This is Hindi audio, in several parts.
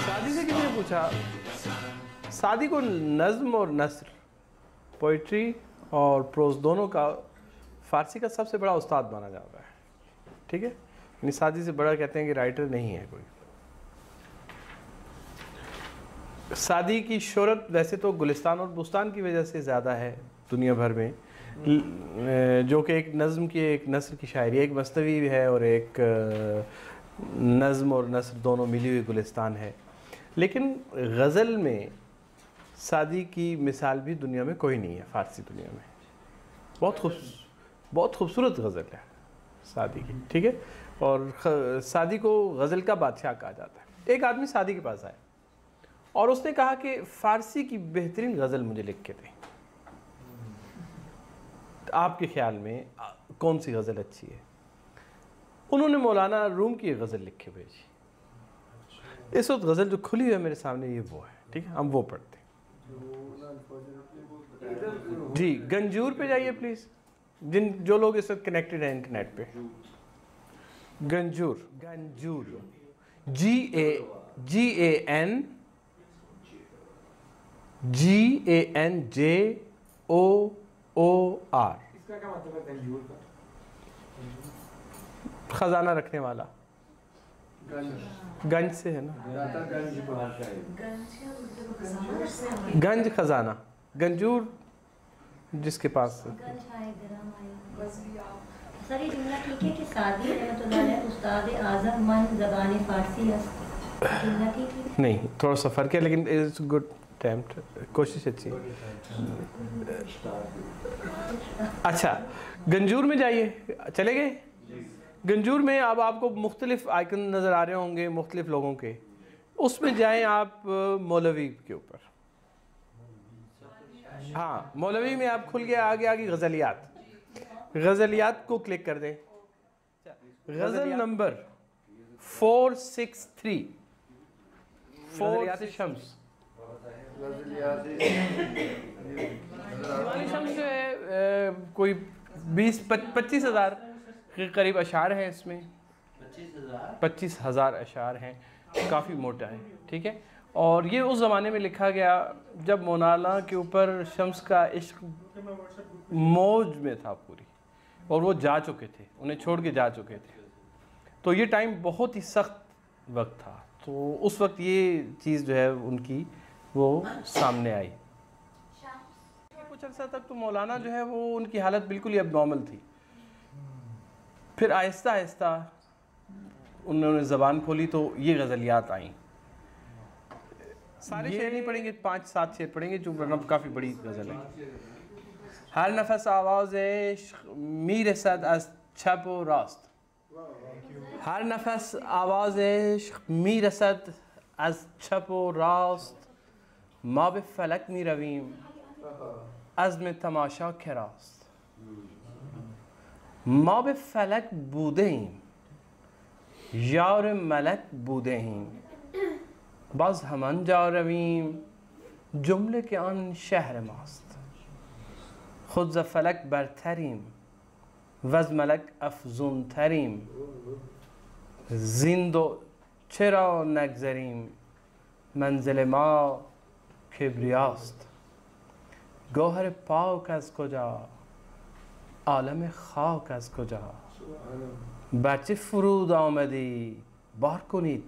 सादी से किसी ने पूछा, सादी को नज़्म और नस्र, पोइट्री और प्रोज दोनों का फ़ारसी का सबसे बड़ा उस्ताद माना जाता है, ठीक है। यानी सादी से बड़ा कहते हैं कि राइटर नहीं है कोई। सादी की शोहरत वैसे तो गुलिस्तान और बुस्तान की वजह से ज़्यादा है दुनिया भर में, जो कि एक नज़्म की एक नस्र की शायरी, एक मस्तवी है और एक नज़्म और नस्र दोनों मिली हुई गुलिस्तान है। लेकिन गज़ल में सादी की मिसाल भी दुनिया में कोई नहीं है, फ़ारसी दुनिया में। बहुत खूबसूरत गज़ल है सादी की, ठीक है। और सादी को गज़ल का बादशाह कहा जाता है। एक आदमी सादी के पास आया और उसने कहा कि फ़ारसी की बेहतरीन गज़ल मुझे लिख के दें, तो आपके ख्याल में कौन सी गज़ल अच्छी है? उन्होंने मौलाना रूम की एक गज़ल लिख के भेजी। इस वक्त गज़ल जो खुली हुई है मेरे सामने ये वो है, ठीक है, हम वो पढ़ते हैं। जी, गंजूर पे जाइए प्लीज़, जो लोग इस वक्त कनेक्टेड हैं इंटरनेट पे। गंजूर, गंजूर, GANJOOR। इसका क्या मतलब है गंजूर का? खजाना रखने वाला। गंज से है ना, गंज खजाना, गंजूर जिसके पास सर ये जुमला ठीक है कि सादी रहमतुल्लाह उस्ताद आज़म मन ज़बान फ़ारसी है, जुमला ठीक है? नहीं, थोड़ा सा फ़र्क है, लेकिन इट्स गुड अटेम्प्ट, कोशिश अच्छी है। अच्छा, गंजूर में जाइए, चले गए? गंजूर में अब आपको मुख्तलिफ आइकन नज़र आ रहे होंगे मुख्तलिफ लोगों के, उसमें जाएं आप मौलवी के ऊपर। हाँ, मौलवी में आप खुल गया, आगे आगे गज़लियात, गज़लियात को क्लिक कर दें। गज़ल नंबर 463, 4 शम्स। दीवानी शम्स जो है कोई 20-25 हज़ार के करीब अशार हैं इसमें, 25 हज़ार अशार हैं, काफ़ी मोटा है, ठीक है। और ये उस ज़माने में लिखा गया जब मौलाना के ऊपर शम्स का इश्क मौज में था पूरी, और वो जा चुके थे, उन्हें छोड़ के जा चुके थे। तो ये टाइम बहुत ही सख्त वक्त था, तो उस वक्त ये चीज़ जो है उनकी वो सामने आई। कुछ अर्सा तक तो मौलाना जो है वो उनकी हालत बिल्कुल ही अबनॉर्मल थी। फिर आहिस्ता आहिस्ता उन्होंने ज़बान खोली तो ये गज़लियात आईं। सारे शेर नहीं पढ़ेंगे, 5-7 शेर पढ़ेंगे, जो काफ़ी बड़ी गज़ल है। हर नफस आवाज़ इश्क मीरसद अज़ चप व रास्त, हर नफस आवाज़ इश्क मीरसद अज़ चप व रास्त, मा बे फलक मी रवीम अज़्म तमाशा के रास्त, मा बे फलक बूदेहीम यार मलक बूदेहीम, बस हमन जा रवीम जुमले के अन शहर मास्त, खुद ज़ फलक बरतरीम वज़ मलक अफजुन तरीम, जिंदो चरा नगज़रीम मंजिल मा किब्रियास्त, गौहर पाक अज़ कुजा आलम खाक अज़ कुजा, बच्चे फरूद आमदी बार कुनीत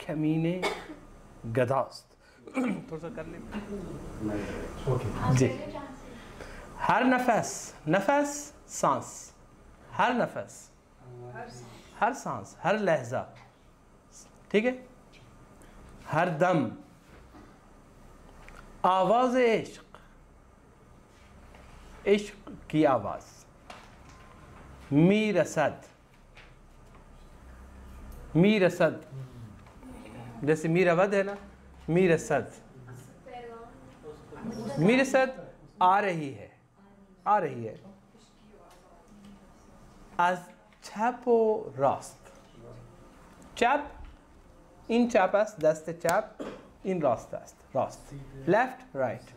कमीने गदास्त। थोड़ा सा कर ले जी। हर नफस, नफस सांस, हर नफस, हर सांस, हर लहजा, ठीक है, हर दम आवाज़ इश्क, इश्क की आवाज़, मीरसद मीर असद, जैसे मीर अवध है ना, मीर असद। मीर असद आ रही है, आ रही है। Az Chapo Rost. Chap in Chapas, that's the chap. In Rost, that's the Rost. Left, right.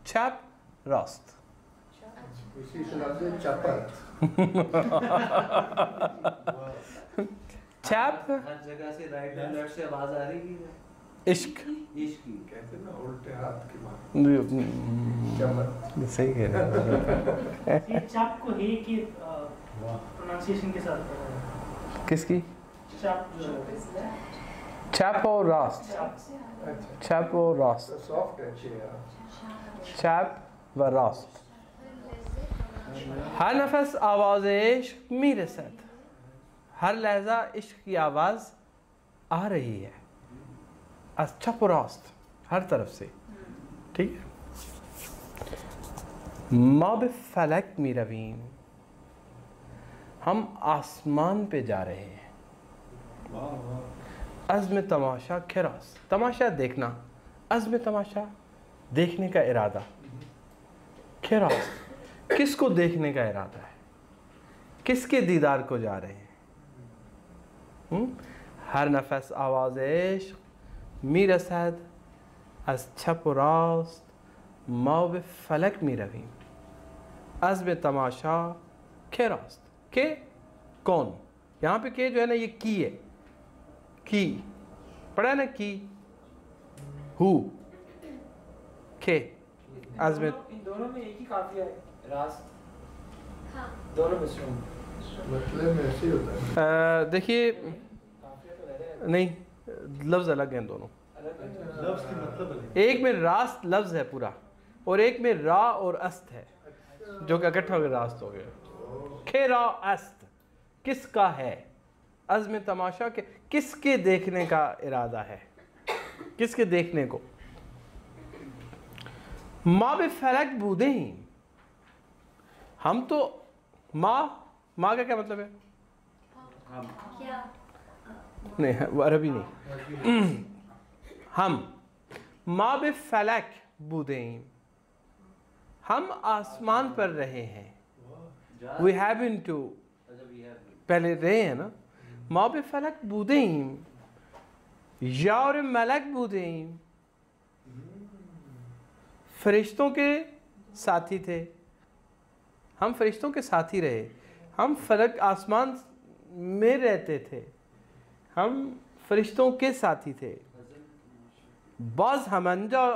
Chap, Rost. उसी से लफ्ज़ है चपत। Chap, हर जगह से राइट एंड लेफ्ट से आवाज आ रही है। इश्क। इश्क की कहते हैं ना उल्टे हाथ की मार। चपत। सही कह रहे हैं। ये चाप को हे की प्रोनाउंसिएशन के साथ किसकी? चाप Chapo Rost. Chapo Rost. Soft है अच्छी है। Chap व Rost. हर नफस आवाज़ इश्क मीर असद, हर लहजा इश्क की आवाज़ आ रही है। अच्छा पुरास्त, हर तरफ से, ठीक है। माब फलक मीरवीन, हम आसमान पे जा रहे हैं। अज़्म तमाशा खिरास, तमाशा देखना, अज़्म तमाशा देखने का इरादा। खिरास, किसको देखने का इरादा है, किसके दीदार को जा रहे हैं। हर नफस आवाज़ इश्क मीर असद, अच्छा पुरास्त माब फलक मीरवीन, अज़्म तमाशा के रास्त। के कौन, यहाँ पे के जो है ना ये की है, की पढ़ा है ना, की हु के अज़्म। इन दोनों में एक ही काफिया है, रास्त। हाँ। दोनों मिश्रण मतलब में ऐसे ही होता है। देखिए काफिया तो रहता है, नहीं, लफ्ज़ अलग हैं दोनों। अलग है। लफ्ज़ की मतलब अलग। एक में रास्त लफ्ज़ है पूरा, और एक में रा और अस्त है, जो कि इकट्ठा होकर रास्त हो गया। खेरा अस्त किसका है, अज़्म तमाशा के किसके देखने का इरादा है, किसके देखने को। माँ बे फलक बूदे ही, हम तो माँ का क्या मतलब है? क्या? नहीं वो अरबी नहीं। हम माँ बे फलक बूदे, हम आसमान पर रहे हैं। वी हैव बिन टू, पहले रहे हैं ना। माँ बे फलक बूदेम, यार मलक बूदेम, फरिश्तों के साथी थे, हम फरिश्तों के साथी रहे। हम फलक आसमान में रहते थे, हम फरिश्तों के साथी थे। बाज हमंजा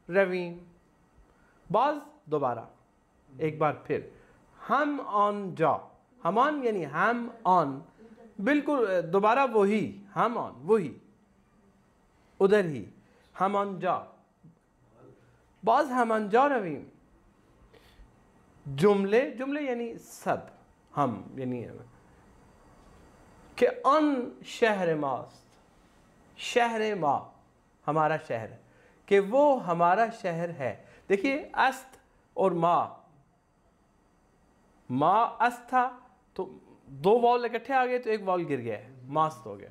रवीम, बाज दोबारा, एक बार फिर। हम ऑन जा, हम ऑन यानी हम ऑन, बिल्कुल दोबारा वही, हम ऑन वही, उधर ही, हम ऑन जा। बाज हम ऑन जा रवीम, जुमले, जुमले यानी सब, हम यानी कि अन शहर मास्त, शहर मा हमारा शहर, कि वो हमारा शहर है। देखिए अस्त और माँ अस्त था तो दो वॉल इकट्ठे आ गए तो एक वॉल गिर गया है, मास्त हो गया।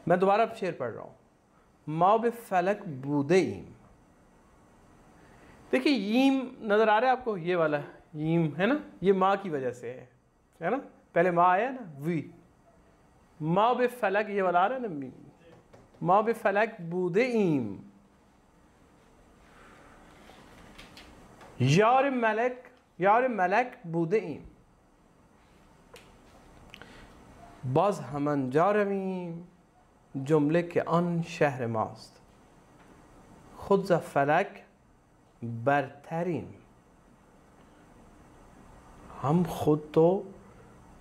मैं दोबारा शेर पढ़ रहा हूँ। माँ बे फलक बूदे ईम, देखिए ईम नज़र आ रहा है आपको, ये वाला ईम है ना, ये माँ की वजह से है ना, पहले माँ आया ना वी। माँ बे फलक ये वाला आ रहा है ना, माँ बे फलक बूदे ईम, यार मलक बूदे ईम, बाज हमन जा रवीम, जुमले के अन शहर मास्त, खुद ज़ा फलक बरतरीन, हम खुद तो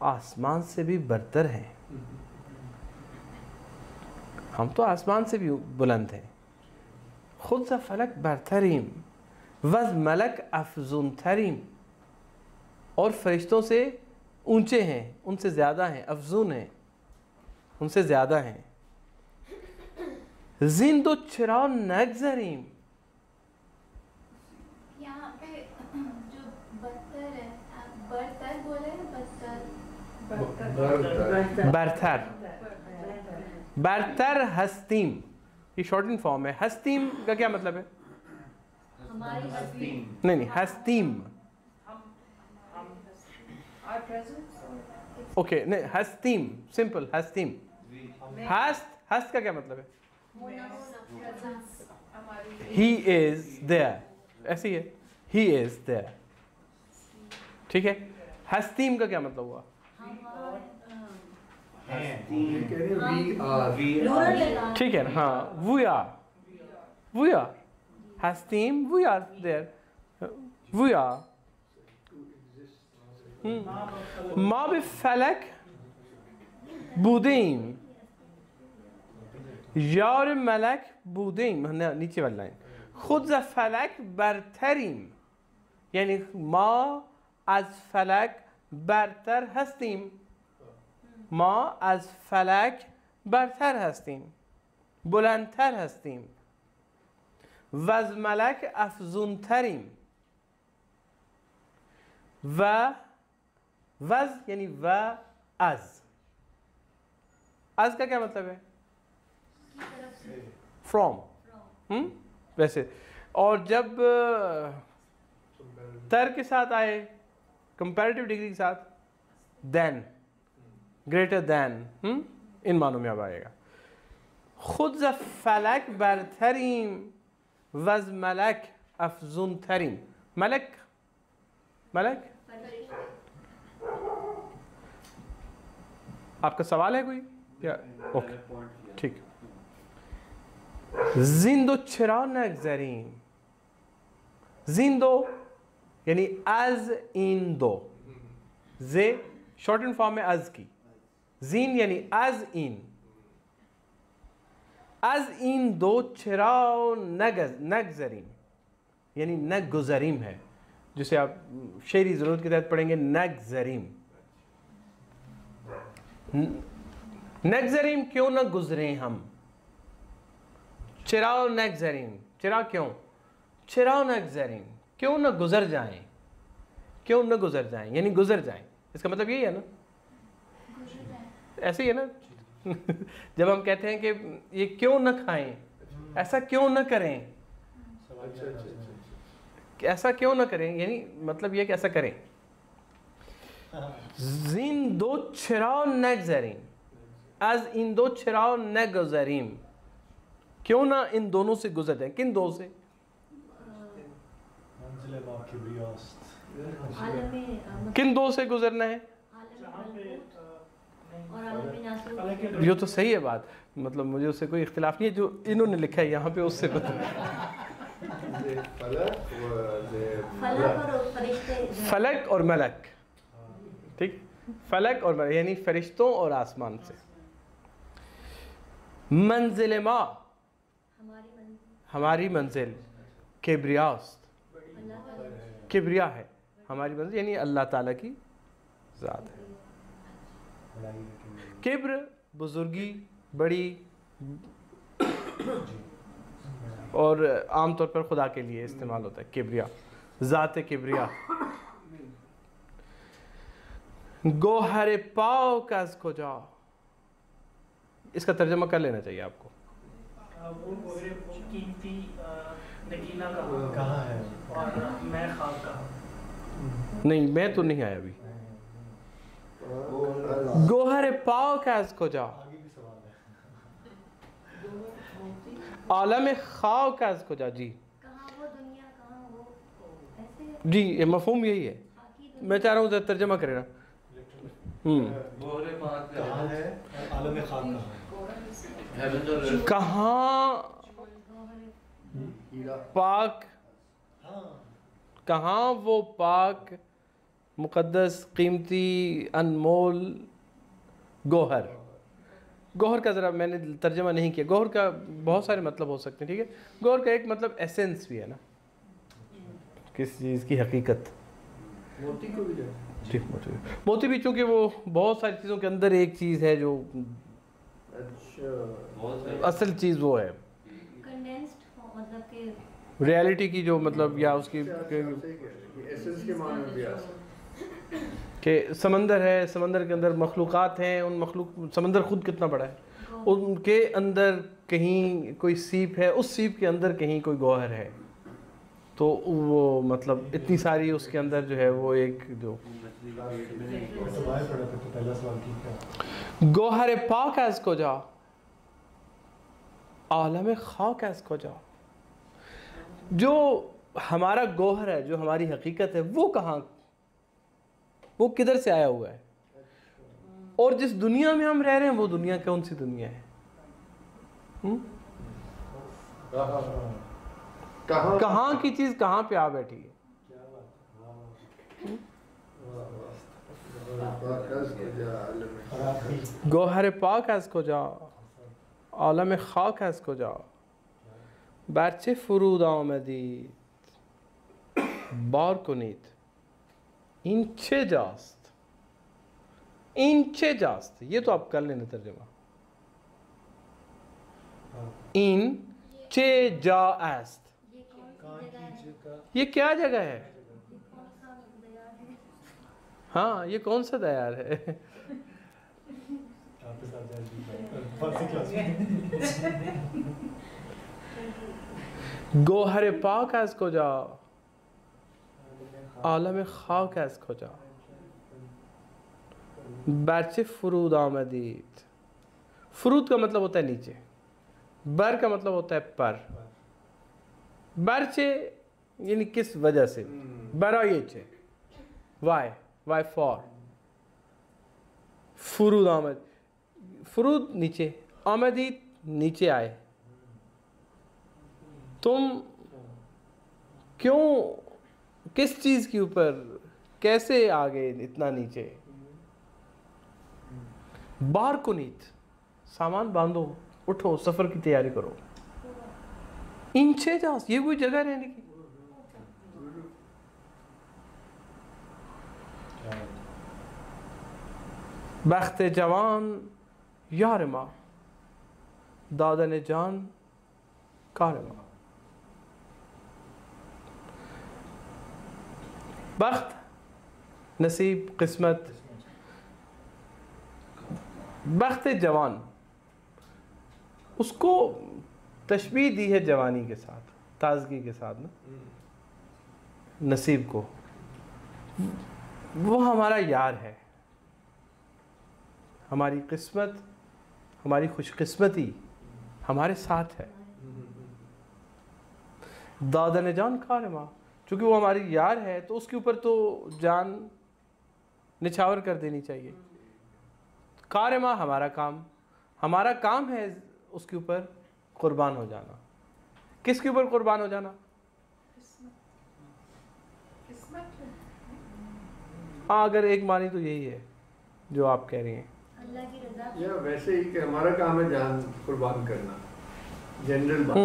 आसमान से भी बरतर हैं, हम तो आसमान से भी बुलंद हैं। खुद ज़ा फलक बरतरीन, वज़ मलक अफजुन तरीम, और फरिश्तों से ऊंचे हैं, उनसे ज़्यादा हैं, अफजुन हैं, उनसे ज़्यादा हैं। जिंदो चिराव नगजरीम, यहाँ पे जो बदतर है, बरतर बोले हैं, बदतर बरतर, बरतर हस्तीम, ये शॉर्टन फॉर्म है। हस्तीम का क्या मतलब है? हमारी हस्ती। नहीं, हस्तीम, ओके नहीं, हस्तीम सिंपल, हस्तीम। हस्त का क्या मतलब है? ही इज देयर, ऐसे ही है, ही इज देयर, ठीक है। हस्तीम का क्या मतलब हुआ? ठीक है ना, हाँ, वी आर हस्तीम, we are there, we are. मा बिफलक बुदीम, यार मलक बुदीम, नीचे वाली लाइन, खुद ज फलक बरतरीम, यानी माँ आज फलक बरतर हस्तीम, माँ आज फलक बरतर हस्तीम, बुलंदतर हस्तीम, वज मलक अफजुन तरीम, वज यानी व अज का क्या मतलब है? फ्रॉम, वैसे। और जब तर के साथ आए, कंपैरेटिव डिग्री के साथ, देन, ग्रेटर देन, इन मानों में अब आएगा। खुद ज फलक बरतरीम वज मलक अफजुन तरीम, मलक, मलक आपका सवाल है कोई या? ओके, ठीक। जिंदो चिरा नगजरीम, जिंदो यानी अज इन दो, जे शॉर्टन फॉर्म है अज की, जीन यानी अज इन दो चिराओ नगजरीम, यानी नग गुजरीम है, जिसे आप शेरी जरूरत के तहत पढ़ेंगे नगजरीम। नगजरीम क्यों न गुजरे हम, चिराओ नगजरीम, चिरा क्यों, चिराओ नगजरीम, क्यों न गुजर जाएं, क्यों न गुजर जाएं, यानी गुजर जाएं, इसका मतलब यही है ना, ऐसे ही है ना। जब हम कहते हैं कि ये क्यों न खाएं, ऐसा क्यों न करें, ऐसा क्यों न करें, यानी मतलब ये कि ऐसा करें। जिन दो चिराओ नगजरीम, आज इन दो चिराओ नगजरीम, क्यों ना इन दोनों से गुजर जाए। किन दो से? किन दो से गुजरना है? ये तो सही है बात, मतलब मुझे उससे कोई इख्तिलाफ नहीं है, जो इन्होंने लिखा है यहाँ पे उससे फलक और मलक, ठीक, फलक और मलक यानी फरिश्तों और आसमान से। मंजिल माँ, हमारी मंजिल, किब्रियास्त, किब्रिया है हमारी मंजिल, यानी अल्लाह ताला की ज़ात है। किब्र बुजुर्गी, बड़ी, और आमतौर पर खुदा के लिए इस्तेमाल होता है किब्रिया, ज़ात किब्रिया। गोहर पाओ कस को जाओ, इसका तर्जमा कर लेना चाहिए आपको। वो कीमती नगीना कहाँ है और मैं खाक कहाँ? नहीं, मैं तो नहीं आया अभी। गोहर पाओ कस को जाओ, आलम खाओ कस को जाओ। जी जी, ये मफहूम यही है, मैं चाह रहा हूँ तर्जमा करें ना। कहाँ पाक, कहाँ वो पाक मुक़द्दस कीमती अनमोल गोहर। गोहर का ज़रा मैंने तर्जमा नहीं किया, गोहर का बहुत सारे मतलब हो सकते हैं, ठीक है। गोहर का एक मतलब एसेंस भी है ना, किस चीज़ की हकीकत। मोती को भी ठीक, मोती भी, चूँकि वो बहुत सारी चीज़ों के अंदर एक चीज़ है जो असल चीज़ वो है, रियलिटी की जो मतलब, या उसकी एसेंस के मामले में भी कि समंदर है, समंदर के अंदर मखलूक़ात हैं, समंदर खुद कितना बड़ा है, उनके अंदर कहीं कोई सीप है, उस सीप के अंदर कहीं कोई गौहर है, तो वो मतलब इतनी सारी उसके अंदर जो है वो एक जो गौहर पाक है इसको जा, आलम खाक है इसको जा। जो हमारा गौहर है, जो हमारी हकीकत है, वो कहाँ, वो किधर से आया हुआ है, और जिस दुनिया में हम रह रहे हैं वो दुनिया कौन सी दुनिया है? कहाँ की चीज कहाँ पे आ बैठी है? गौहर पाक है इसको जा, आलम खाक है इसको जा, बरचे फरूद आमदीद बार कुनीत इंचे जास्त, इंचे जास्त, ये तो आप कर लेना तर्जुमा, इन चे जास्त, ये क्या जगह है? हाँ, ये कौन सा दयार है? गौहर पाक है इसको जा, आलम खाक है इसको जा, बरचे फरूद आमदीद। फरूद का मतलब होता है नीचे, बर का मतलब होता है पर, बरचे यानी किस वजह से, बराये, वाई फॉर, फरूद आमद, फरूद नीचे, आमदीद नीचे आए, तुम क्यों, किस चीज के ऊपर, कैसे आ गए इतना नीचे? बार कुनीत, सामान बांधो, उठो, सफर की तैयारी करो। इंचे जास, ये कोई जगह रहने की? बख्ते जवान यार माँ, दादन जान कारमा। बख्त, नसीब, किस्मत। बख्त जवान, उसको तशबीह दी है जवानी के साथ, ताजगी के साथ ना, नसीब को, वो हमारा यार है, हमारी किस्मत, हमारी खुशकिस्मती हमारे साथ है। दादन जान कारमा, चूँकि वो हमारी यार है तो उसके ऊपर तो जान निछावर कर देनी चाहिए। कारमा हमारा काम है उसके ऊपर कुर्बान हो जाना। किसके ऊपर कुर्बान हो जाना? हाँ, अगर एक मानी तो यही है जो आप कह रही हैं। अल्लाह की रज़ा, या वैसे ही कि हमारा काम है जान कुर्बान करना, जनरल बात।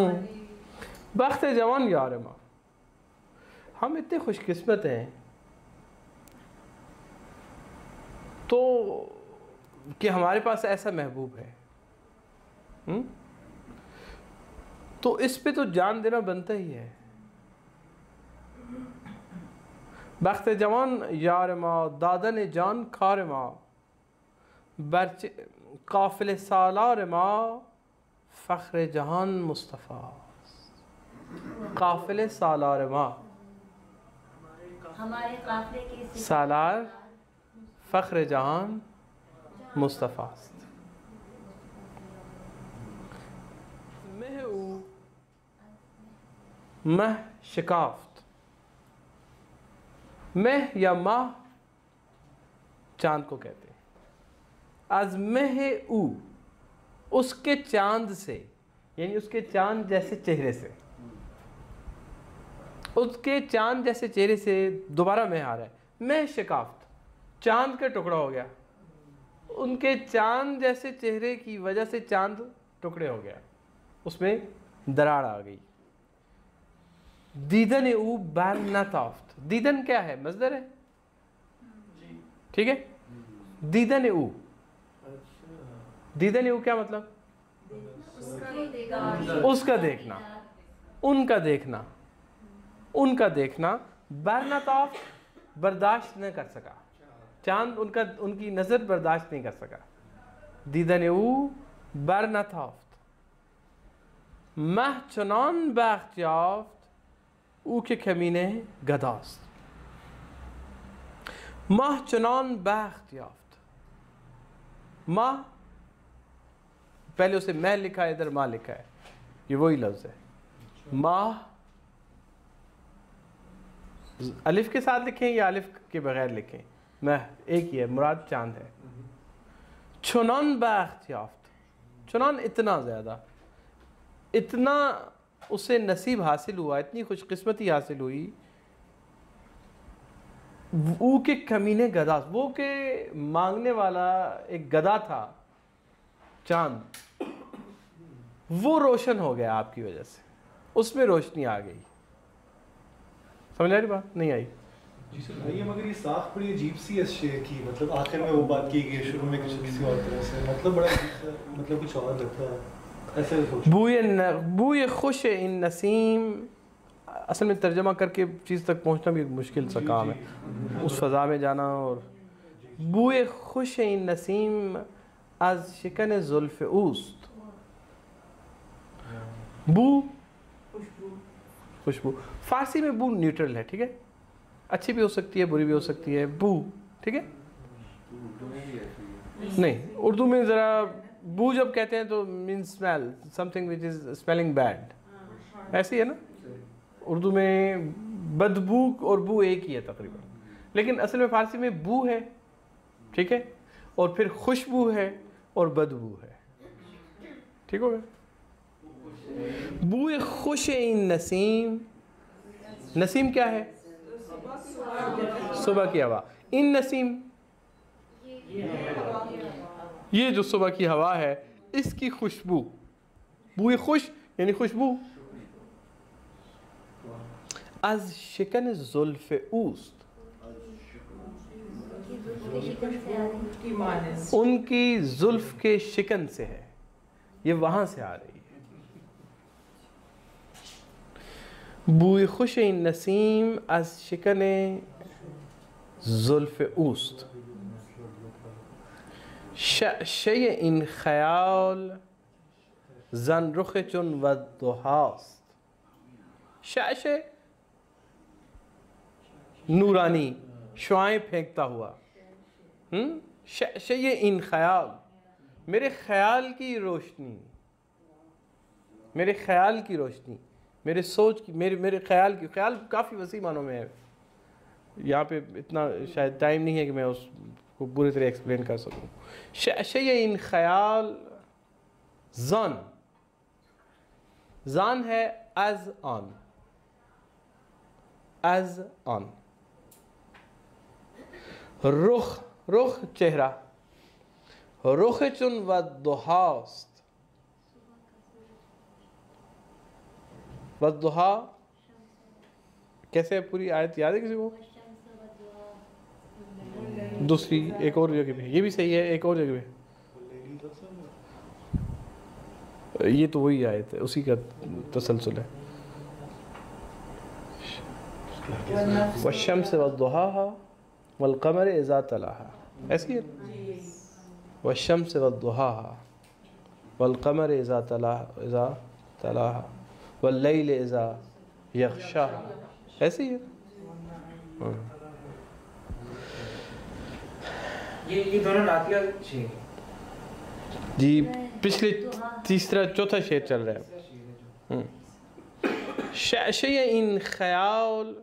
बख्त जवान यार माँ, हम इतने खुशकिस्मत हैं तो कि हमारे पास ऐसा महबूब है, तो इस पे तो जान देना बनता ही है। बख्त जवान यार माँ, दादन जान खार माँ, बरचे काफिल सालार माँ, फ़ख्र जहान मुस्तफ़ा। काफिल सालार माँ, हमारे काफिले के सालार फ़ख्र जहान मुस्तफ़ा। मह शिकाफ्त, मह या माह चांद को कहते हैं। अज़मह ऊ, उसके चांद से, यानी उसके चांद जैसे चेहरे से, उसके चांद जैसे चेहरे से दोबारा मह आ रहा है। मह शिकाफ्त, चांद का टुकड़ा हो गया, उनके चांद जैसे चेहरे की वजह से चांद टुकड़े हो गया, उसमें दरार आ गई। दीदन ऊ बैरनाताफ्त, दीदन क्या है? मज़दर है, ठीक है। दीदन ऊ, दीदन ऊ क्या मतलब? उसका देखना, उनका देखना, उनका देखना। बैरनाताफ्त, बर्दाश्त न कर सका, चांद उनकी नज़र बर्दाश्त नहीं कर सका। दीदन ऊ बर नथाफ्त मह चुनान बख्त याफ्त ऊ के कमीने गदास्त। माह चुनान बख्त याफ्त, माह पहले उसे मैं लिखा है, इधर माँ लिखा है, ये वही लफ्ज़ है। माह अलिफ के साथ लिखें या अलिफ के बगैर लिखें, मैं एक ही है, मुराद चांद है। चुनान बख्त याफ्त, चुनान इतना ज़्यादा, इतना उसे नसीब हासिल हुआ, इतनी खुशकिस्मती हासिल हुई। वो के कमीने गदा, वो के मांगने वाला एक गदा था चांद, वो रोशन हो गया आपकी वजह से, उसमें रोशनी आ गई। समझ आ रही बात? नहीं आई? जी सर नहीं है, मगर ये साख बड़ी अजीब सी है इस शेर की। मतलब आखिर में वो बात की गई, शुरू में किसी और तरह से, मतलब बड़ा मतलब कुछ और लगता है ऐसे सोच। बूए खुश इन नसीम, असल में तर्जमा करके चीज़ तक पहुंचना भी मुश्किल सा काम है, उस फ़ज़ा में जाना। और बूए खुश इन नसीम आज शिकन जुल्फ़ ऊस्त, बू खुशबू, फ़ारसी में बू न्यूट्रल है, ठीक है, अच्छी भी हो सकती है, बुरी भी हो सकती है, बू, ठीक है। नहीं, उर्दू में ज़रा बू जब कहते हैं तो mean smell, something which is smelling bad, ऐसी है ना। उर्दू में बदबू और बू एक ही है तकरीबन, लेकिन असल में फ़ारसी में बू है, ठीक है, और फिर खुशबू है और बदबू है, ठीक हो गया। बूए खुश इन नसीम, नसीम क्या है? सुबह की हवा। इन नसीम, ये जो सुबह की हवा है इसकी खुशबू, बूए खुश यानी खुशबू। अज शिकन जुल्फ़ ऊस्त, उनकी जुल्फ के शिकन से है, ये वहां से आ रही है। बूए खुश इन नसीम अज शिकन जुल्फ़ ऊस्त, शय इन ख्याल जन रुख चुन व दुहास्त। शय नूरानी, शुआएं फेंकता हुआ, शय इन ख्याल, मेरे ख्याल की रोशनी, मेरे ख्याल की रोशनी, मेरे सोच की, मेरे ख्याल की, ख्याल काफ़ी वसी मानों में है, यहाँ पे इतना शायद टाइम नहीं है कि मैं उसको पूरी तरह एक्सप्लेन कर सकूँ। शय इन ख्याल जान, जान है एज ऑन, एज ऑन। रुख, रुख चेहरा, रुख चुन व दुहास्त, व दुहा कैसे पूरी आयत याद है किसी को? दूसरी एक और जगह पे, ये भी सही है, एक और जगह पे, ये तो वही आयत है, उसी का तसलसल है। वश्शम्स वद्दुहाहा वल क़मर इज़ा तलाहा, ऐसी है। वश्शम्स वद्दुहाहा वल क़मर इज़ा तलाहा वल लैल इज़ा यग़शाहा, ऐसी है। ये दोनों नातिया शेर जी, पिछले तीसरा चौथा शेर चल रहा है। शय इन ख्याल,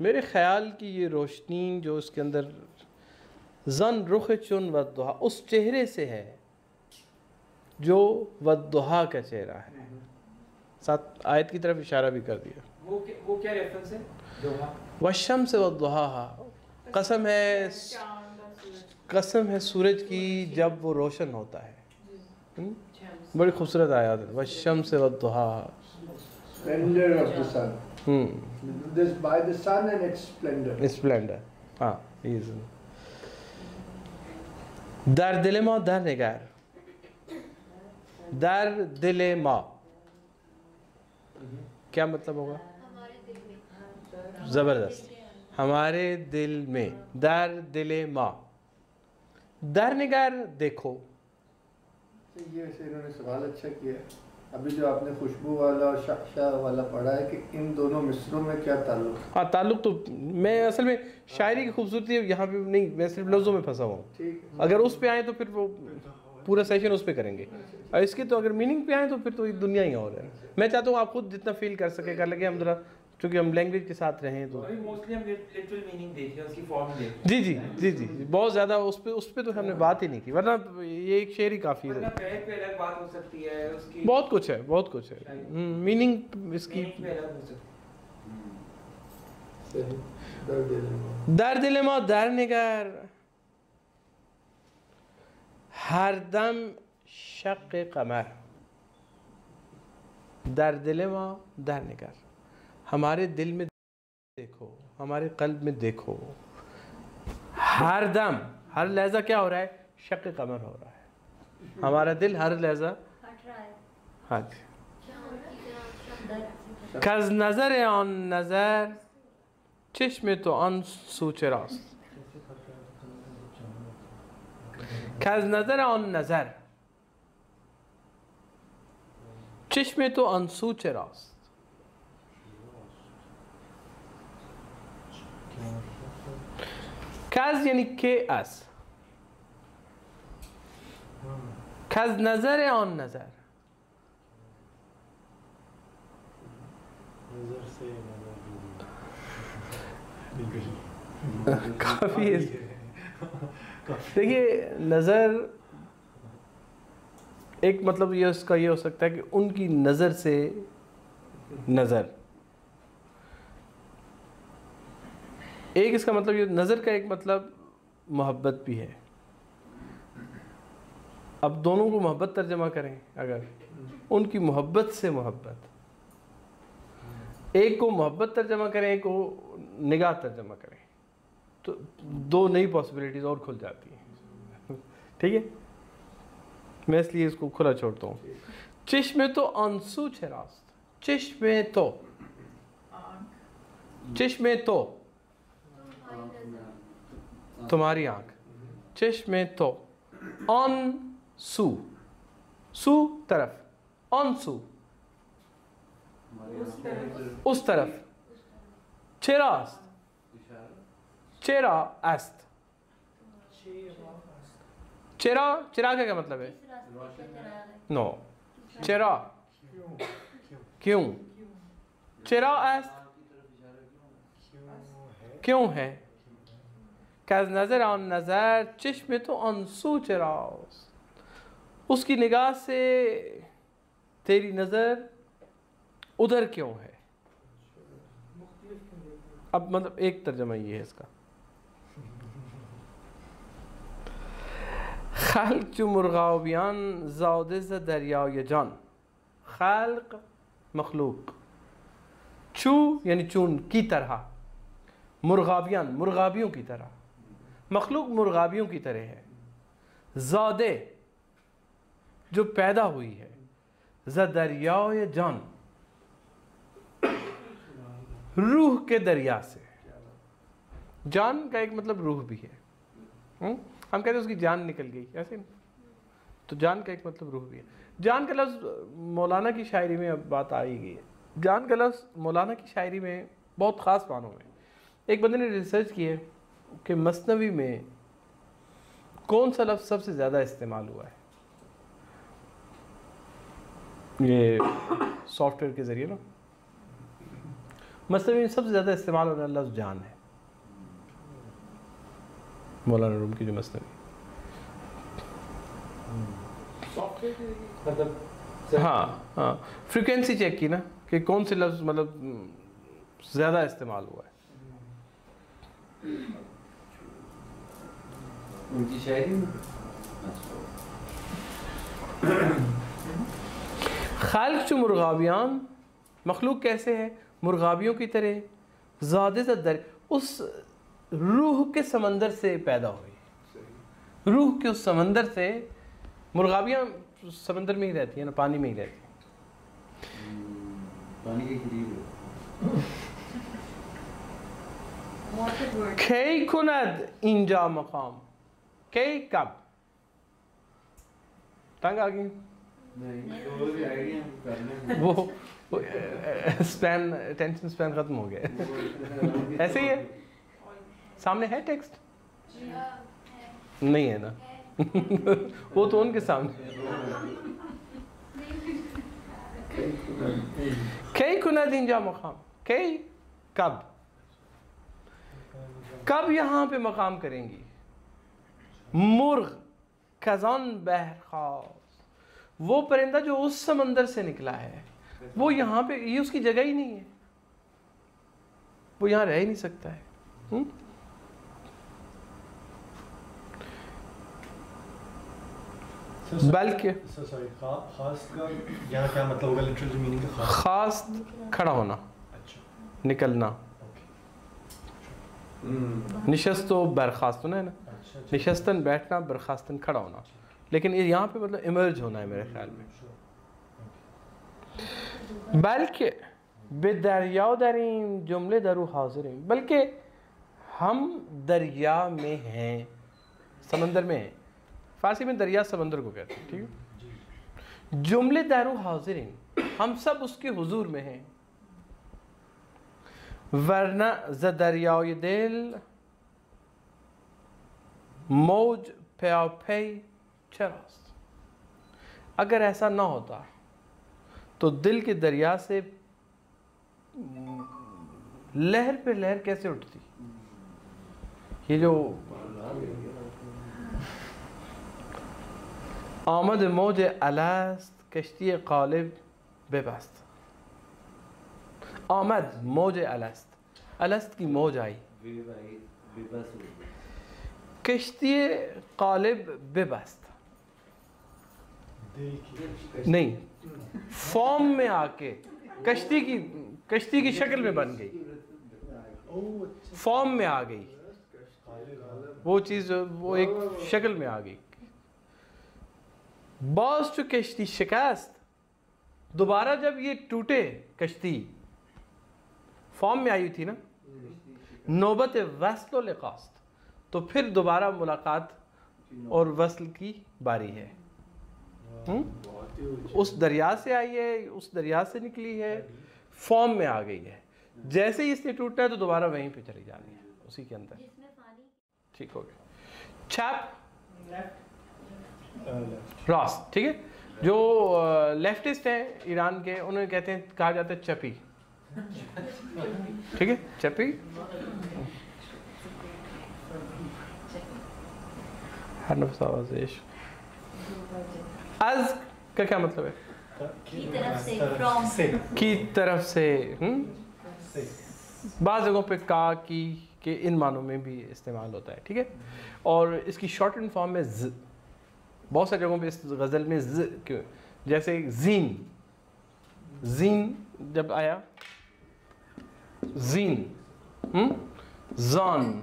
मेरे ख्याल की ये रोशनी जो उसके अंदर, जन रुख चुन वद्दुहा, उस चेहरे से है जो वद्दुहा का चेहरा है। साथ आयत की तरफ इशारा भी कर दिया। वो क्या रेफरेंस है? वश्शम्स वद्दुहाहा, कसम है सूरज की जब वो रोशन होता है। बड़ी खूबसूरत आयत है। वश्शम्स वद्दुहाहा, splendor of the sun. This by the sun and its splendor. Splendor, हाँ, दर दिल मा दर निगार, दर दिल मा क्या मतलब होगा? ज़बरदस्त, हमारे दिल में, दर दिले मा, दर निगार देखो। ये वैसे इन्होंने सवाल अच्छा किया है। अभी जो आपने खुशबू वाला और शाह वाला पढ़ा है कि इन दोनों मिसरों में क्या ताल्लुक है? हाँ, ताल्लुक तो मैं असल में शायरी की खूबसूरती यहाँ पे नहीं, मैं सिर्फ लफ्ज़ों में फंसा हुआ हूँ। ठीक है। अगर उस पे आए तो फिर वो पूरा सेशन उस पे करेंगे, और इसके तो अगर मीनिंग पे आए तो फिर तो ये दुनिया ही और है। मैं चाहता हूँ आप खुद जितना फील कर सके कर लगे, हम जरा चूँकि हम लैंग्वेज के साथ रहे हैं तो अभी मोस्टली हम लिटरल मीनिंग देख रहे हैं, उसकी फॉर्म देख रहे जी जी जी जी जी, बहुत ज़्यादा उस पे तो हमने बात ही नहीं की, वरना ये एक शेर ही काफ़ी हैं। है। वरना पैर पे अलग बात हो सकती है उसकी, बहुत कुछ है, बहुत कुछ है, मीनिंग इसकी। मीनिंग पे अलग हो सकती सही। दर्द दिल दर दिल मा दर निगर, हरदम शक कमर, दर दिल मा दर निगर, हमारे दिल में देखो, हमारे कल्ब में देखो, हर दम, हर लहजा क्या हो रहा है, शक कमर हो रहा है, हमारा दिल हर लहजा, हट रहा है। हाँ जी, दर्द कज नजर आन नजर, चश्मे तो अन सूच रास्त, कज नजर आन नजर, चश्मे तो अन सूच रास्त। कज यानी के अस, कज नजर आन नजर, नजर से काफी देखिए, नजर एक मतलब ये उसका ये हो सकता है कि उनकी नजर से नजर, एक इसका मतलब ये नजर का एक मतलब मोहब्बत भी है। अब दोनों को मोहब्बत तर्जमा करें, अगर उनकी मोहब्बत से मोहब्बत, एक को मोहब्बत तर्जमा करें, एक को निगाह तर्जमा करें, तो दो नई पॉसिबिलिटीज और खुल जाती हैं। ठीक है, मैं इसलिए इसको खुला छोड़ता हूँ। चश्मे तो आंसू छे रास्त, चश्मे तो, चश्मे तो तुम्हारी आंख, चश्मे तो ऑन सू, सू तरफ, ऑन सू उस तरफ, चेरास्त, चेरा अस्त, चेरा, चेरा का क्या मतलब है? नो, चेरा क्यों, चेरा अस्त क्यों है, कज नजर आन नजर, चश्मे तो आंसू चरास, उसकी निगाह से तेरी नजर उधर क्यों है। अब मतलब एक तर्जमा ये है इसका, खाल्क चु मुर्गाबियान ज़ाउदे ज़ दरिया ये जान, खाल्क मखलूक, चू यानी चून की तरह, मुर्गाबियान मुर्गाबियों की तरह, मखलूक मुर्गाबियों की तरह है, ज़ादे जो पैदा हुई है, ज़ दरिया ये जान रूह के दरिया से, जान का एक मतलब रूह भी है। हम कहते हैं उसकी जान निकल गई, ऐसे नहीं, तो जान का एक मतलब रूह भी है। जान का लफ्ज़ मौलाना की शायरी में अब बात आ ही गई है। जान का लफ्ज़ मौलाना की शायरी में बहुत ख़ास मानों में, एक बंदे ने रिसर्च की है कि मसनवी में कौन सा लफ्ज़ सबसे ज़्यादा इस्तेमाल हुआ है, ये सॉफ्टवेयर के ज़रिए ना, मसनवी में सबसे ज़्यादा इस्तेमाल होने वाला लफ्ज़ जान है, मौलाना रूम की जो मसनवी। मतलब हाँ हाँ, फ्रीक्वेंसी चेक की ना कि कौन से लफ्ज़ मतलब ज़्यादा इस्तेमाल हुआ है। उनकी शायरी में खाल्क चु मुर्गाबियान, मखलूक कैसे है, मुर्गाबियों की तरह, ज़ादे दर, उस रूह के समंदर से पैदा हुई, रूह के उस समंदर से, मुर्गाबियाँ समंदर में ही रहती है ना, पानी में ही रहती है। पानी के करीब Morted word. की कुनद इंजा मकाम, की कब, तंग आ गई वो स्पैन, अटेंशन स्पैन खत्म हो गया। ऐसे ही है, सामने है टेक्स्ट नहीं है ना वो तो उनके सामने। कई कुनद इंजा मकाम, कई कब, कब यहाँ पे मकाम करेंगी। मुर्ग खजान बहरखास, वो परिंदा जो उस समंदर से निकला है, वो यहाँ पे, ये उसकी जगह ही नहीं है, वो यहाँ रह ही नहीं सकता है। बल्कि सॉरी, खास का यहाँ क्या मतलब होगा, लिटरल मीनिंग का खास खड़ा होना, अच्छा, निकलना, निशस्तो बरखास्त होना है ना, निशस्तन बैठना, बरखास्तन खड़ा होना, लेकिन ये यहाँ पे मतलब इमर्ज होना है मेरे ख्याल में। बल्कि बेदरिया दरीम जुमले दरू हाजिरीन, बल्कि हम दरिया में हैं, समंदर में हैं, फारसी में दरिया समंदर को कहते हैं, ठीक है। जुमले दारू हाजिरीन, हम सब उसके हुजूर में हैं। वरना ज दरियाओ दिल मौज प्या पे चरास्त, अगर ऐसा ना होता तो दिल के दरिया से लहर पे लहर कैसे उठती। ये जो आमद मौज अलस्त कश्ती कालिब बेबस्त, आमद मौज अलस्त, अलस्त की मौज आई, कश्ती कालिब बेबस्त नहीं, फॉर्म में आके कश्ती की शक्ल में बन गई, फॉर्म में आ गई, वो चीज़ वो एक शक्ल में आ गई। बाज़ तो कश्ती शिकस्त, दोबारा जब ये टूटे कश्ती, फॉर्म में आई थी ना, नौबत वस्ल व लिक़ास्त, तो फिर दोबारा मुलाकात और वस्ल की बारी है। उस दरिया से आई है, उस दरिया से निकली है, फॉर्म में आ गई है, जैसे ही इसने टूटना है तो दोबारा वहीं पे चली जानी है, उसी के अंदर। ठीक हो गया। छाप रास्त, ठीक है। जो लेफ्टिस्ट हैं ईरान के, उन्हें कहते हैं, कहा जाता है चपी, ठीक है, चपी। हर नफ्स आवाज़ेश, आज का क्या मतलब है? की तरफ से, from की तरफ से। बाज़ जगहों पे का की के इन मानों में भी इस्तेमाल होता है, ठीक है। और इसकी शॉर्ट एंड फॉर्म में ज, बहुत सारी जगहों पे इस गज़ल में ज क्यों, जैसे जीन, जीन जब आया, जीन, जान,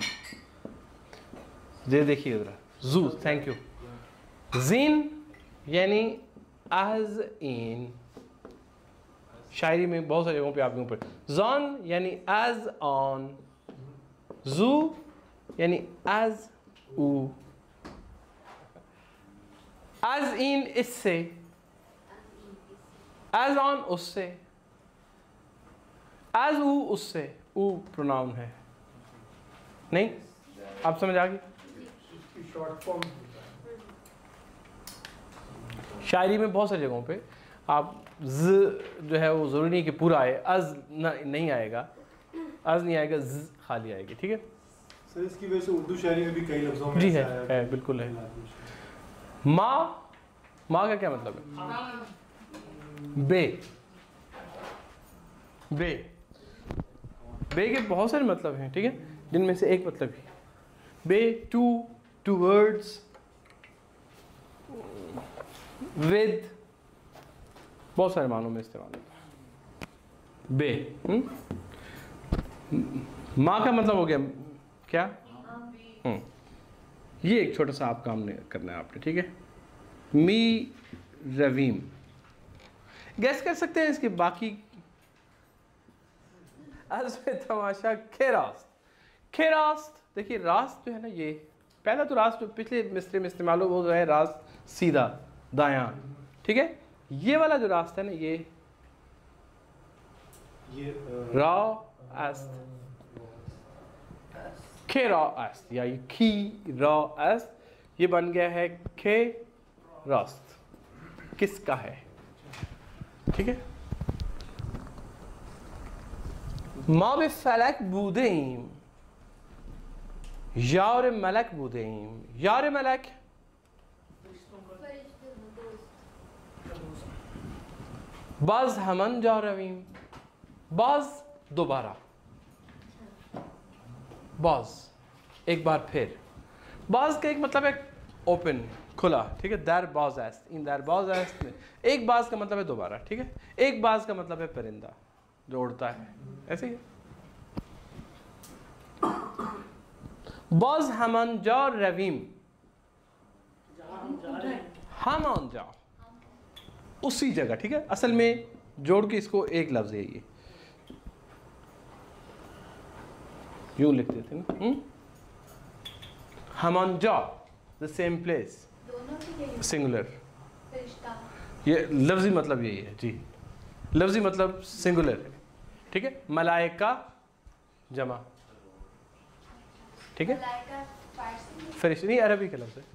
ये देखिए ज़रा, जू, थैंक यू। जीन यानी आज इन, शायरी में बहुत सारी जगहों पे आपके ऊपर। जान यानी एज ऑन, जू यानी एज ऊ, एज इन इससे, एज ऑन उससे, एज ऊ उससे, ऊ प्रोनाउन है नहीं, आप समझ आ गई। शॉर्ट फॉर्म शायरी में बहुत सारी जगहों पे आप ज जो है वो ज़रूरी नहीं कि पूरा आए, अज नहीं आएगा, अज नहीं आएगा, ज खाली आएगी, ठीक है। सर इसकी वजह से उर्दू शायरी में भी कई लफ्जों में जी ऐसा आया है, बिल्कुल है। माँ, माँ का क्या मतलब है? बे, बे, बे के बहुत सारे मतलब हैं, ठीक है, जिनमें से एक मतलब ही बे, टू, टूवर्ड्स, विद, बहुत सारे मानों में इस्तेमाल होता है बे। माँ का मतलब हो गया क्या? ये एक छोटा सा आप काम करना है आपने, ठीक है। मी रवीम, गैस कर सकते हैं इसके बाकी? अज़्म तमाशा खेरास, खे रास्त, देखिए रास्त जो है ना, ये पहला तो रास्त जो पिछले मिसरे में इस्तेमाल हो रहा है रास्त सीधा दायां, ठीक है। ये वाला जो रास्ता है ना, ये रा अस्त, खे रा अस्त या ये खी रा अस्त, ये बन गया है खे रास्त, किसका है, ठीक है। मा बे फलक बूदेम, यार मलक बूदेम, यार मलक बाज हमन जा रवीम, बाज दोबारा, बाज एक बार फिर, बाज का एक मतलब है ओपन खुला, ठीक है। दर बाज ऐस्त, इन दर बाज ऐस्त में एक बाज का मतलब है दोबारा, ठीक है। एक बाज का मतलब है परिंदा जो उड़ता है, ऐसे ही। बाज हमन जा रवीम, हम जाओ उसी जगह, ठीक है। असल में जोड़ के इसको एक लफ्ज है, ये यूं लिखते थे ना, हम जाओ द सेम प्लेस, सिंगुलर, ये लफ्जी मतलब यही है जी, लफ्जी मतलब सिंगुलर है, ठीक है। मलाइका जमा, ठीक है। फरिश्ते नहीं, अरबी का लफ्ज़ है,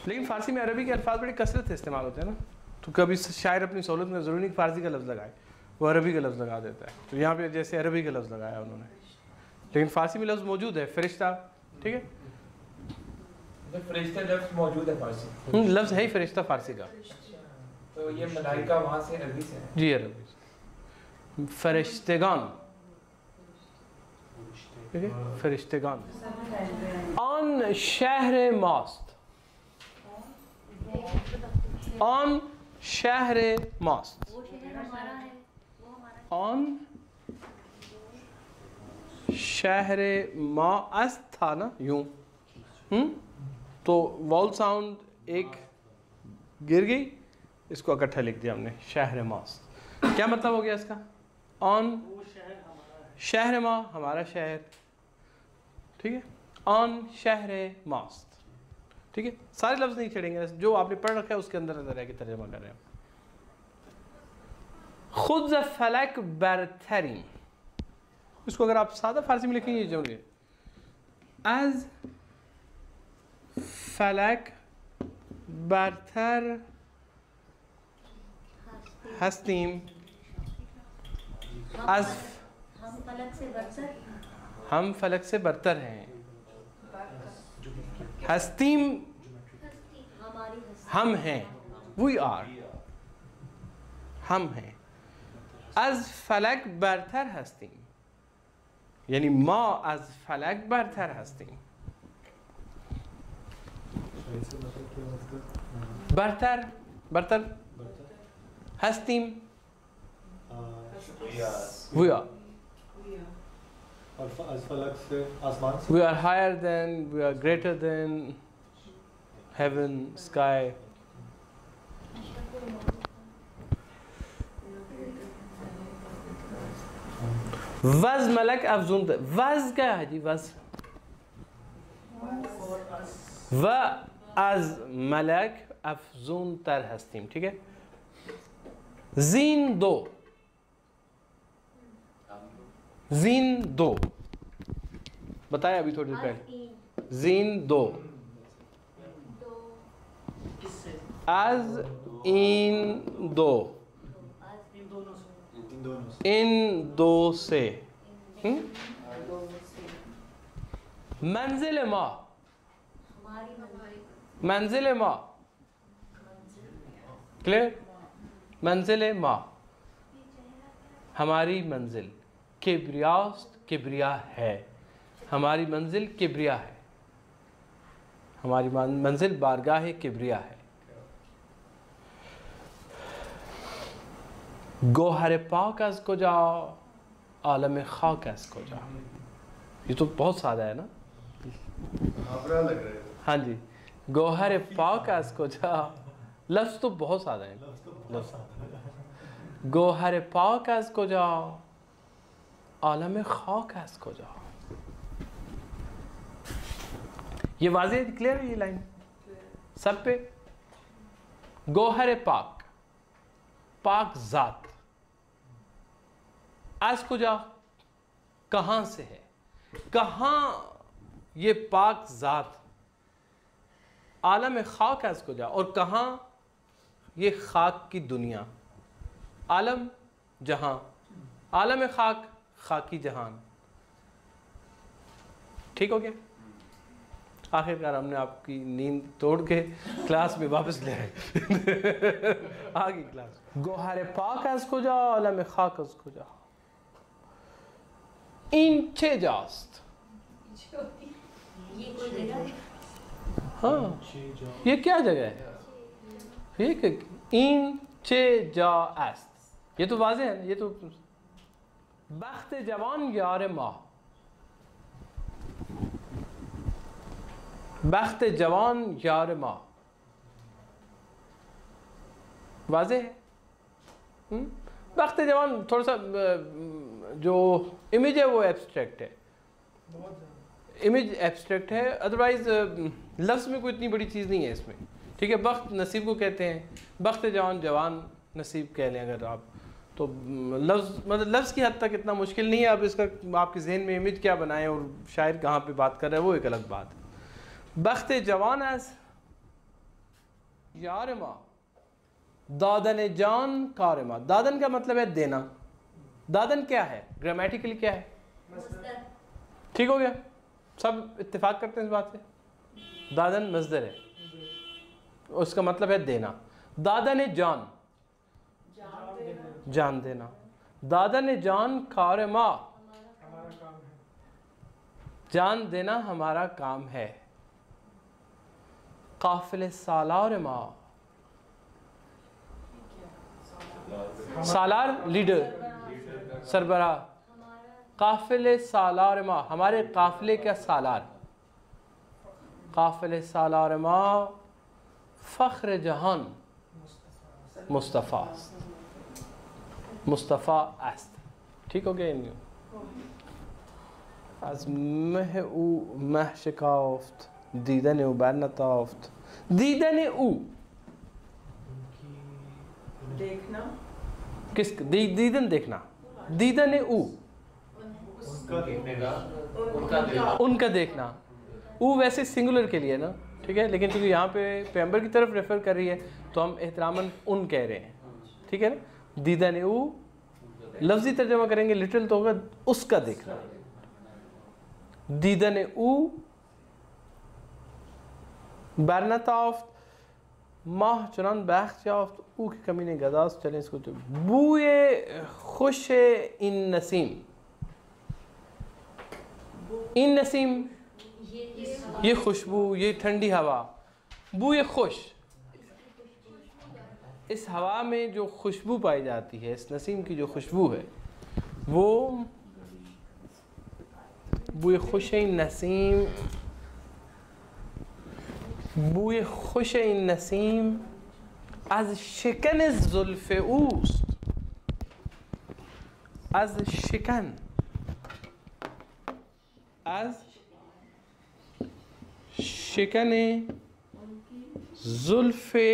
लेकिन फ़ारसी में अरबी के अल्फाज बड़ी कसरत से इस्तेमाल होते हैं ना, तो कभी शायर अपनी सहूलत में ज़रूरी नहीं फ़ारसी का लफ्ज़ लगाए, वो अरबी का लफ्ज़ लगा देता है। तो यहाँ पे जैसे अरबी का लफ्ज़ लगाया उन्होंने, लेकिन फ़ारसी में लफ्ज़ मौजूद है फरिश्ता, ठीक है। फरिश्ता लफ्ज़ मौजूद है फारसी, लफ्ज़ है ही फरिश्ता फ़ारसी का, तो ये मलाइका वहाँ से अरबी से है जी, अरबी से फरिश्तेगान, ठीक है, फरिश्तेगान। आन शहर मास्त, आन शहर मास्त, वो शहर हमारा है, वो हमारा आन शहर मास्त था ना यूं, तो वॉल साउंड एक गिर गई, इसको इकट्ठा लिख दिया हमने शहर मास्त। क्या मतलब हो गया इसका? ऑन वो शहर हमारा है, शहर मा हमारा शहर, ठीक है। ऑन शहर मास्त, ठीक है। सारे लफ्ज नहीं छेड़ेंगे, जो आपने पढ़ रखा है उसके अंदर अंदर रह के तर्जुमा कर रहे हैं। खुद फलक बरतरीन, इसको अगर आप सादा फारसी में लिखेंगे जरूरी एज फलक बरतर हस्तीम, एज हम फलक से बरतर, हम फलक से बरतर हैं, हस्तीम हमारी हस्ती, हम हैं, वी आर, हम हैं। अज फलक बरतर हस्तीम, यानी मा अज फलक बरतर हस्तीम, बरतर बरतर हस्तीम वी आर, और फलक से आसमान से, we are higher than, we are greater than heaven, sky. वज मलक अफजून, वज क्या है जी? वज व अज मलक अफजून तर हस्तीम, ठीक है। जीन दो, जीन दो बताया अभी थोड़ी देर पहले, जीन दो, किससे, आज इन दो, इन दोनों से, इन दोनों से, इन दो से, मंजिल माँ, हमारी मंजिल, मंजिल माँ, क्लियर, मंजिल माँ हमारी मंजिल, किब्रियास्त किब्रिया है, हमारी मंजिल किब्रिया है, हमारी मंजिल बारगाह किब्रिया है। गोहर पाक अज को जाओ, आलम खाक अज को जाओ, ये तो बहुत सादा है ना, मुहावरा लग रहा है। हाँ जी, गोहर पाक अज को जाओ, लफ्ज़ तो बहुत सादा है, लफ्ज़ गोहर पाक अज को जाओ, आलम खाक अज को जाओ, ये वाज़ेह क्लियर है ये लाइन सब पे। गोहर पाक, पाक ज़ात, आज कुजा कहाँ से है, कहाँ ये पाक ज़ात आलम खाक आज कुजा, और कहाँ ये खाक की दुनिया, आलम जहां, आलम खाक, खाकी जहान। ठीक हो गया? आखिरकार हमने आपकी नींद तोड़ के क्लास में वापस ले आए। आगे क्लास। गोहर पाक आज कुजा, आलम खाक आज कुजा, इंचे जास्त। ये कोई जगह है? हाँ, ये क्या जगह है? ठीक, इंचे जास्त, ये तो वाज़ेह है, ये तो बख्त जवान यार माह, बख्त जवान यार माह, वाज़ेह है। बख्त जवान थोड़ा सा जो इमेज है वो एब्स्ट्रैक्ट है, इमेज एब्स्ट्रैक्ट है, अदरवाइज लफ्ज़ में कोई इतनी बड़ी चीज़ नहीं है इसमें। ठीक है, बख्त नसीब को कहते हैं, बख्त जवान जवान नसीब कह लें अगर आप, तो लफ्ज़ मतलब लफ्ज़ की हद तक इतना मुश्किल नहीं है। अब इसका आपके जहन में इमेज क्या बनाएं और शायर कहाँ पे बात कर रहा है वो एक अलग बात है। बख्त जवान एस यार माँ, दादन जान कार माँ। दादन का मतलब है देना। दादन क्या है, ग्रामेटिकली क्या है? ठीक हो गया, सब इत्तेफाक करते हैं इस बात से। दादन मज़दर है, उसका मतलब है देना। दादन जान, जान देना। दादन जान कार माँ, जान देना हमारा काम है। काफिले सालार माँ, सालार लीडर, सरबराह। काफिले सालार माँ, हमारे काफिले का सालार। काफिले सालार माँ, फ़ख्र जहान मुस्तफ़ा, मुस्तफ़ा अस्त। ठीक हो गया? आज मह उ मह शिकाफ्त, दीदन उ बैनताफ्त, दीदन उ देखना, किस दीदन देखना, दीदन उ उनका देखना। उ वैसे सिंगुलर के लिए ना, ठीक है, लेकिन क्योंकि यहाँ पे पैगंबर की तरफ रेफर कर रही है तो हम एहतरामन उन कह रहे हैं। ठीक है ना? दीदान उ लफ्जी तर्जमा करेंगे, लिटरल तो होगा उसका देखना। दीदान उ बरनताफ्त माह चुनान बैख्त याफ्त, ऊ की कमी ने गदास चले इसको तो बूए खुश इन नसीम। इन नसीम ये खुशबू, ये ठंडी हवा, बू ये खुश, इस हवा में जो खुशबू पाई जाती है, इस नसीम की जो खुशबू है वो बू खुश नसीम, बू खुश नसीम आज शिकन जुल्फ़ ऊस्त, आज शिकन, आज शिकन जुल्फ़े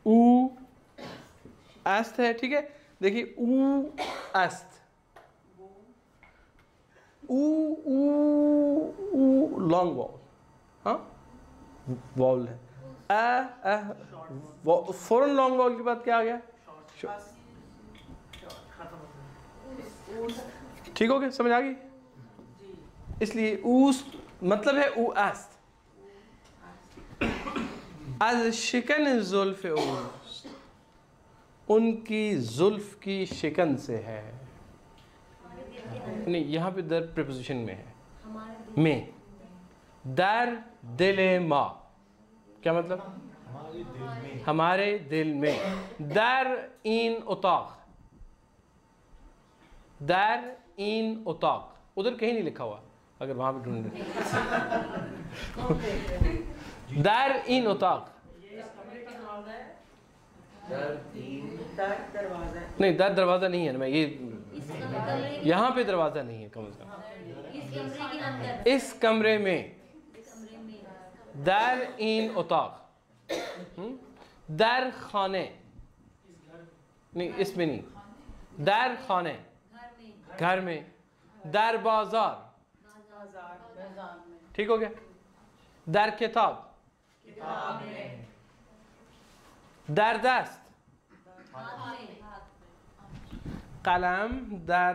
ऊ अस्त है। ठीक है, देखिए ऊ अस्त, ऊ ऊ ऊ लॉन्ग वॉल, हाँ वॉल है। फौरन लॉन्ग वॉल के बाद क्या आ गया? ठीक हो गया, समझ आ गई? इसलिए ऊस मतलब है ऊ अस्त, आज शिकन जुल्फ़ ऊस, उनकी जुल्फ की शिकन से है। नहीं, यहाँ पे दर प्रीपोजिशन में है, में। दर दिल माँ, क्या मतलब? हमारे दिल में। दर इन उताक, दर इन उताक, उधर कहीं नहीं लिखा हुआ, अगर वहाँ पे ढूंढ दर इन उताक, नहीं दर दरवाज़ा नहीं है ना, मैं ये यहाँ पे दरवाज़ा नहीं है कम से कम। इस कमरे में, दर इन उताक, दर खाने नहीं, इसमें नहीं, दर खाने घर में, दर बाजार, ठीक हो गया, दर किताब, दर दस्त, कलम दर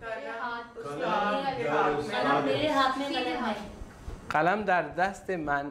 मेरे हाथ में कलम है। कलम दर दस्त मन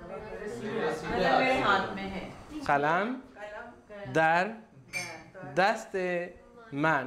मेरे हाथ में है। कलम दर दस्त मन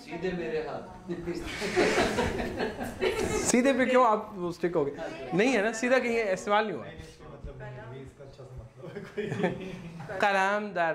सीधे मेरे हाथ। सीधे पे क्यों आप स्टिक हो गए? नहीं है ना, सीधा कहीं इस्तेमाल नहीं हुआ। मतलब नहीं, इसका अच्छा सा मतलब है कोई। कलम दर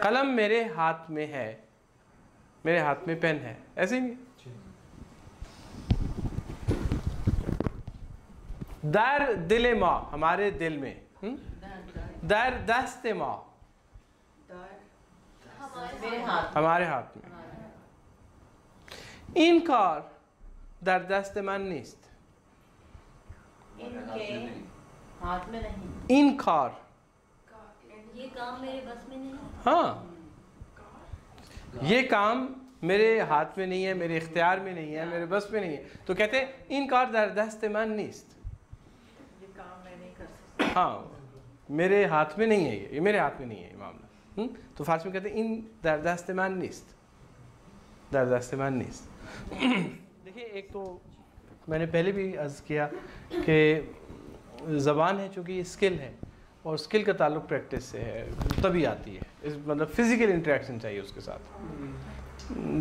कलम मेरे हाथ में है, मेरे हाथ में पेन है, ऐसे ही नहीं। दर दिल माँ, हमारे दिल में, दर दस्त माँ, मेरे हाथ हमारे हाथ में। इन कार दर दस्त मन नीस्त, इनके हाथ में नहीं। इन कार, ये काम मेरे बस में नहीं है। हाँ, ये काम मेरे हाथ में नहीं है, मेरे इख्तियार में नहीं है, मेरे बस में नहीं है, तो कहते हैं इन कार दर दस्त मन नीस्त। ये काम मैं नहीं कर सकती। हाँ, मेरे हाथ में नहीं है, ये मेरे हाथ में नहीं है ये मामला। तो फारसी में कहते हैं इन दर दस्त मन नीस्त, दर दस्त मन नीस्त। देखिए, एक तो मैंने पहले भी अर्ज़ किया कि ज़बान है, चूँकि ये स्किल है और स्किल का ताल्लुक प्रैक्टिस से है, तभी आती है। इस मतलब फ़िज़िकल इंटरेक्शन चाहिए उसके साथ।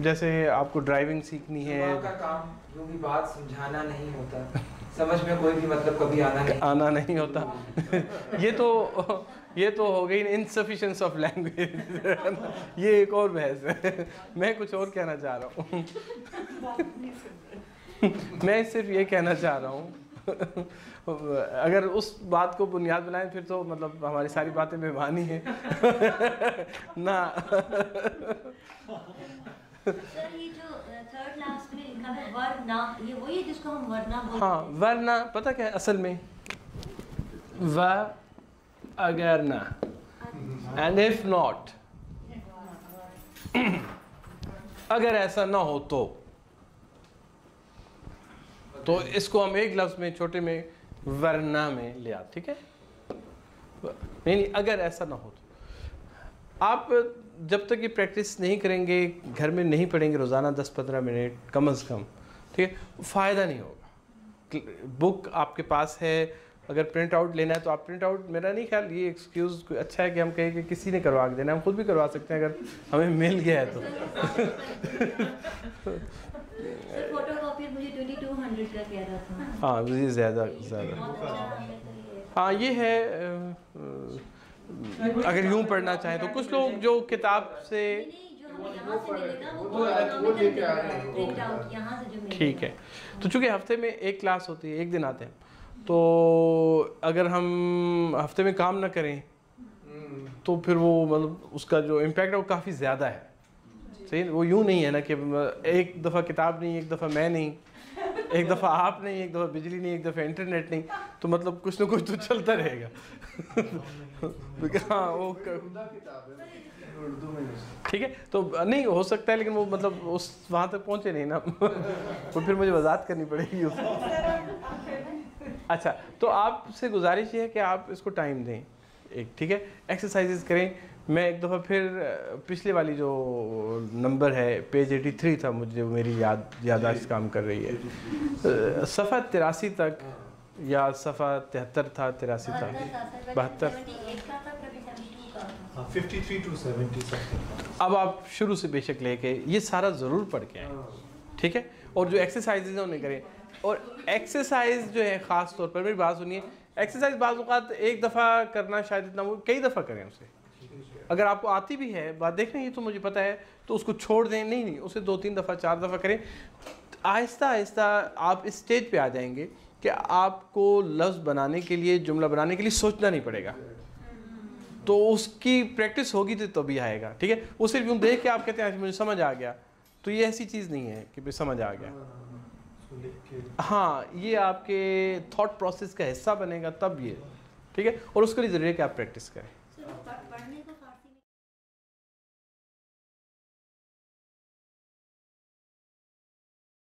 जैसे आपको ड्राइविंग सीखनी है, दिमाग का काम जो भी बात समझाना नहीं होता, समझ में कोई भी मतलब कभी आना नहीं होता। ये तो हो गई इनसफिशिएंस ऑफ लैंग्वेज। ये एक और बहस है, मैं कुछ और कहना चाह रहा हूँ। मैं सिर्फ ये कहना चाह रहा हूँ, अगर उस बात को बुनियाद बनाएं फिर तो मतलब हमारी सारी बातें बेमानी हैं ना। सर, ये जो थर्ड लास्ट में लिखा है वरना, ये वही है जिसको हम वरना बोलते हैं। हाँ, वरना पता क्या है असल में, व अगर ना, एंड इफ नॉट, अगर ऐसा ना हो तो इसको हम एक लफ्ज़ में छोटे में वरना में ले आते, ठीक है। नहीं, अगर ऐसा ना हो तो आप जब तक ये प्रैक्टिस नहीं करेंगे, घर में नहीं पढ़ेंगे रोज़ाना 10-15 मिनट कम अज़ कम, ठीक है, फ़ायदा नहीं होगा। बुक आपके पास है, अगर प्रिंट आउट लेना है तो आप प्रिंट आउट, मेरा नहीं ख्याल ये एक्सक्यूज़ अच्छा है कि हम कहें कि किसी ने करवा के देना, हम खुद भी करवा सकते हैं अगर हमें मिल गया है तो। सर, फोटोकॉपी मुझे 2200 का कह रहा था। हाँ, मुझे ज़्यादा हाँ, ये है। अगर यूँ पढ़ना चाहें तो कुछ लोग जो किताब से, ठीक है, तो चूँकि हफ्ते में एक क्लास होती है, एक दिन आते हैं, तो अगर हम हफ्ते में काम ना करें तो फिर वो मतलब उसका जो इम्पैक्ट है वो काफ़ी ज़्यादा है। सही, वो यूँ नहीं है ना कि एक दफ़ा किताब नहीं, एक दफ़ा मैं नहीं, एक दफ़ा आप नहीं, एक दफ़ा बिजली नहीं, एक दफ़ा इंटरनेट नहीं, तो मतलब कुछ ना कुछ तो चलता रहेगा। हाँ, वो उर्दू में ठीक है, तो नहीं हो सकता है, लेकिन वो मतलब उस वहाँ तक पहुँचे नहीं ना। तो फिर मुझे वजाहत करनी पड़ेगी उसको। अच्छा, तो आपसे गुजारिश ये है कि आप इसको टाइम दें एक, ठीक है, एक्सरसाइजेस करें। मैं एक दफ़ा फिर पिछले वाली जो नंबर है पेज 83 था, मुझे मेरी याददाश्त काम कर रही है, सफ़ा 83 तक या सफ़ा 73 था, 83 था, 72, 53 to 70 अब आप शुरू से बेशक लेके ये सारा ज़रूर पढ़ के आएँ, ठीक है। और जो एक्सरसाइजेज हैं उन्हें करें, और एक्सरसाइज जो है ख़ास तौर पर, मेरी बात सुनिए, एक्सरसाइज बाज़ औक़ात एक दफ़ा करना शायद इतना, वो कई दफ़ा करें उसे। अगर आपको आती भी है बात, देख रहे हैं ये तो मुझे पता है, तो उसको छोड़ दें, नहीं, उसे 2-3 दफ़ा 4 दफ़ा करें। आहिस्ता आहिस्ता आप इस स्टेज पे आ जाएंगे कि आपको लफ्ज़ बनाने के लिए, जुमला बनाने के लिए सोचना नहीं पड़ेगा, तो उसकी प्रैक्टिस होगी तो तभी आएगा, ठीक है। वो सिर्फ यूँ देख के आप कहते हैं मुझे समझ आ गया, तो ये ऐसी चीज़ नहीं है कि भाई समझ आ गया। उसको लिख के हाँ, ये आपके थॉट प्रोसेस का हिस्सा बनेगा तब ये, ठीक है। और उसके लिए ज़रूरी है कि आप प्रैक्टिस करें।